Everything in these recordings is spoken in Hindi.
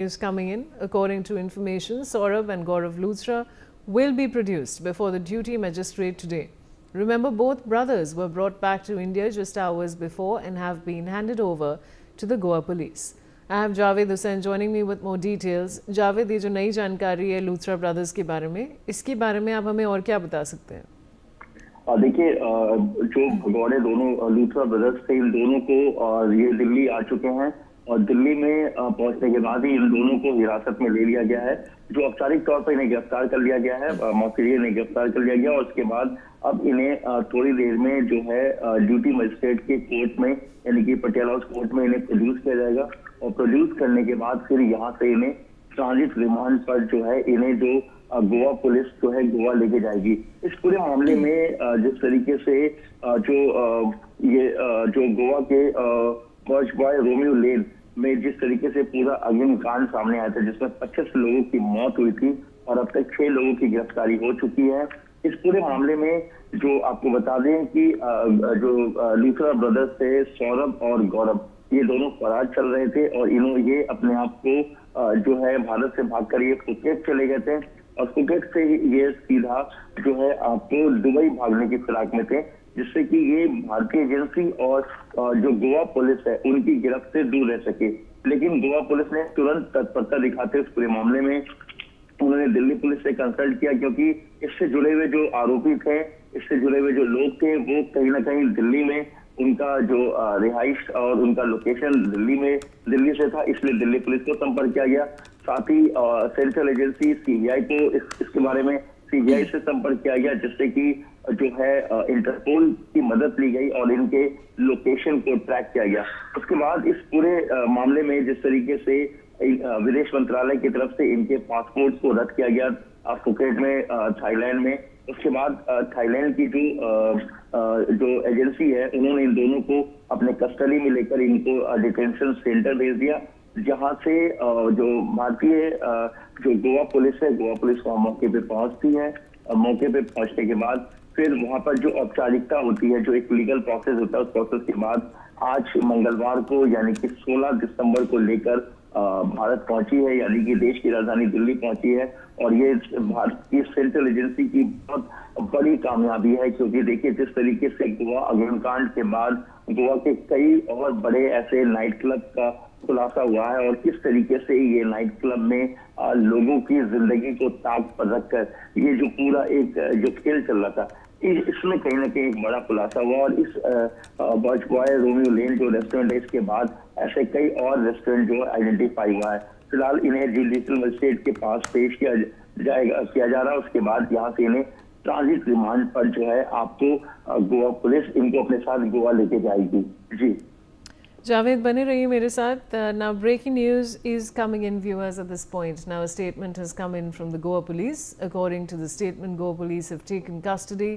News coming in. According to information, Saurabh and Gaurav Luthra will be produced before the duty magistrate today. Remember, both brothers were brought back to India just hours before and have been handed over to the Goa police. I have Javed Hussain joining me with more details. Javed, ये जो नई जानकारी है लूथरा ब्रदर्स के बारे में, इसके बारे में आप हमें और क्या बता सकते हैं? देखिए, जो भगौड़े दोनों लूथरा ब्रदर्स थे, इन दोनों को ये दिल्ली आ चुके हैं और दिल्ली में पहुंचने के बाद ही इन दोनों को हिरासत में ले लिया गया है। जो औपचारिक तौर पर इन्हें गिरफ्तार कर लिया गया है, मौके इन्हें गिरफ्तार कर लिया गया और उसके बाद अब इन्हें थोड़ी देर में जो है ड्यूटी मजिस्ट्रेट के कोर्ट में यानी कि पटियाला हाउस कोर्ट में इन्हें प्रोड्यूस किया जाएगा और प्रोड्यूस करने के बाद फिर यहाँ से इन्हें ट्रांजिट रिमांड पर जो है इन्हें जो गोवा पुलिस जो है गोवा लेके जाएगी। इस पूरे मामले में जिस तरीके से जो गोवा के बर्च बॉय रोमियो लेन में जिस तरीके से पूरा अग्निकांड सामने आया था जिसमें 25 लोगों की मौत हुई थी और अब तक 6 लोगों की गिरफ्तारी हो चुकी है। इस पूरे मामले में जो आपको बता दें कि जो लूथरा ब्रदर्स थे, सौरभ और गौरव, ये दोनों फरार चल रहे थे और ये अपने आप को जो है भारत से भागकर ये फुकेट चले गए थे और फुकेट से ये सीधा जो है आपको दुबई भागने की फिराक में थे, जिससे कि ये भारतीय एजेंसी और जो गोवा पुलिस है उनकी गिरफ्त से दूर रह सके। लेकिन गोवा पुलिस ने तुरंत तत्परता दिखाते इस पूरे मामले में उन्होंने दिल्ली पुलिस से कंसल्ट किया, क्योंकि इससे जुड़े हुए जो आरोपी थे, इससे जुड़े हुए जो लोग थे, वो कहीं ना कहीं दिल्ली में उनका जो रिहाइश और उनका लोकेशन दिल्ली से था, इसलिए दिल्ली पुलिस को संपर्क किया गया। साथ ही सेंट्रल एजेंसी सीबीआई को इसके बारे में सीबीआई से संपर्क किया गया, जिससे कि जो है इंटरपोल की मदद ली गई और इनके लोकेशन को ट्रैक किया गया। उसके बाद इस पूरे मामले में जिस तरीके से विदेश मंत्रालय की तरफ से इनके पासपोर्ट को रद्द किया गया फुकेट में, थाईलैंड में, उसके बाद थाईलैंड की जो एजेंसी है उन्होंने इन दोनों को अपने कस्टडी में लेकर इनको डिटेंशन सेंटर भेज दिया, जहां से जो भारतीय जो गोवा पुलिस है, गोवा पुलिस वहां मौके पे पहुंचती है। मौके पे पहुंचने के बाद फिर वहां पर जो औपचारिकता होती है, जो एक लीगल प्रोसेस होता है, उस प्रोसेस के बाद आज मंगलवार को यानी कि 16 दिसंबर को लेकर भारत पहुंची है, यानी कि देश की राजधानी दिल्ली पहुंची है और ये भारत की सेंट्रल एजेंसी की बहुत बड़ी कामयाबी है। क्योंकि देखिए जिस तरीके से गोवा अग्निकांड के बाद गोवा के कई और बड़े ऐसे नाइट क्लब का खुलासा हुआ है और किस तरीके से ये नाइट क्लब में लोगों की जिंदगी को ताक पर रखकर ये जो पूरा एक जो खेल चल रहा था, इसमें कहीं ना कहीं एक बड़ा खुलासा हुआ और इस बर्च बॉय रोमियो लेन जो रेस्टोरेंट है, इसके बाद ऐसे कई और रेस्टोरेंट जो आइडेंटिफाई हुआ है। फिलहाल इन्हें जुडिशियल मजिस्ट्रेट के पास पेश किया जा रहा है। उसके बाद यहाँ से इन्हें ट्रांजिट रिमांड पर जो है आपको गोवा पुलिस इनको अपने साथ गोवा लेके जाएगी। जी Javed, बने रहिए मेरे साथ. Now, breaking news is coming in, viewers, at this point. Now, a statement has come in from the Goa police. According to the statement, Goa police have taken custody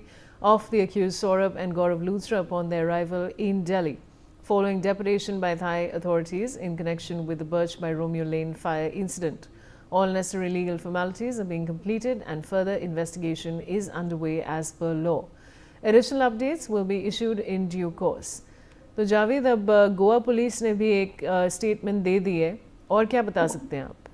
of the accused Saurabh and Gaurav Luthra upon their arrival in Delhi, following deportation by Thai authorities in connection with the Birch by Romeo Lane fire incident. All necessary legal formalities are being completed and further investigation is underway as per law. Additional updates will be issued in due course. तो जावेद, अब गोवा पुलिस ने भी एक स्टेटमेंट दे दी है, और क्या बता सकते हैं आप?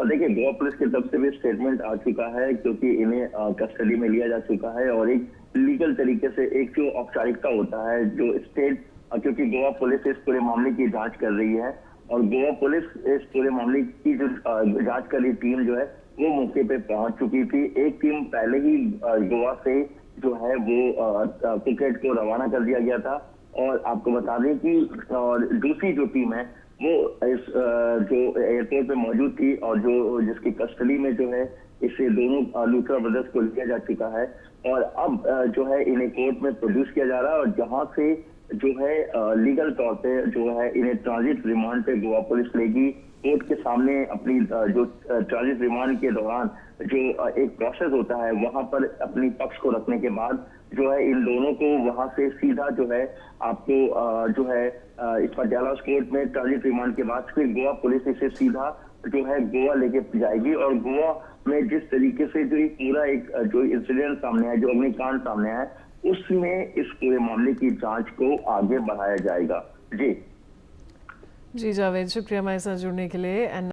और देखिए गोवा पुलिस की तरफ से भी स्टेटमेंट आ चुका है, क्योंकि इन्हें कस्टडी में लिया जा चुका है और एक लीगल तरीके से एक जो औपचारिकता होता है जो स्टेट, क्योंकि गोवा पुलिस इस पूरे मामले की जांच कर रही है और गोवा पुलिस इस पूरे मामले की जो जांच कर रही टीम जो है वो मौके पे पहुंच चुकी थी। एक टीम पहले ही गोवा से जो है वो फुकेट को रवाना कर दिया गया था और आपको बता दें कि और दूसरी जो टीम है वो इस जो एयरपोर्ट पे मौजूद थी और जो जिसकी कस्टडी में जो है इससे दोनों लूथरा ब्रदर्स को लिया जा चुका है और अब जो है इन्हें कोर्ट में प्रोड्यूस किया जा रहा है और जहां से जो है लीगल तौर पे जो है इन्हें ट्रांजिट रिमांड पे गोवा पुलिस लेगी। कोर्ट के सामने अपनी जो ट्रांजिट रिमांड के दौरान जो एक प्रोसेस होता है वहां पर अपनी पक्ष को रखने के बाद जो है इन दोनों को वहां से सीधा जो है आपको जो है इस पटियाला कोर्ट में ट्रांजिट रिमांड के बाद फिर गोवा पुलिस इसे सीधा जो है गोवा लेके जाएगी और गोवा में जिस तरीके से जो पूरा एक जो इंसिडेंट सामने आया, जो अग्निकांड सामने आया, उसमें इस पूरे मामले की जांच को आगे बढ़ाया जाएगा। जी जी जावेद, शुक्रिया हमारे साथ जुड़ने के लिए। एंड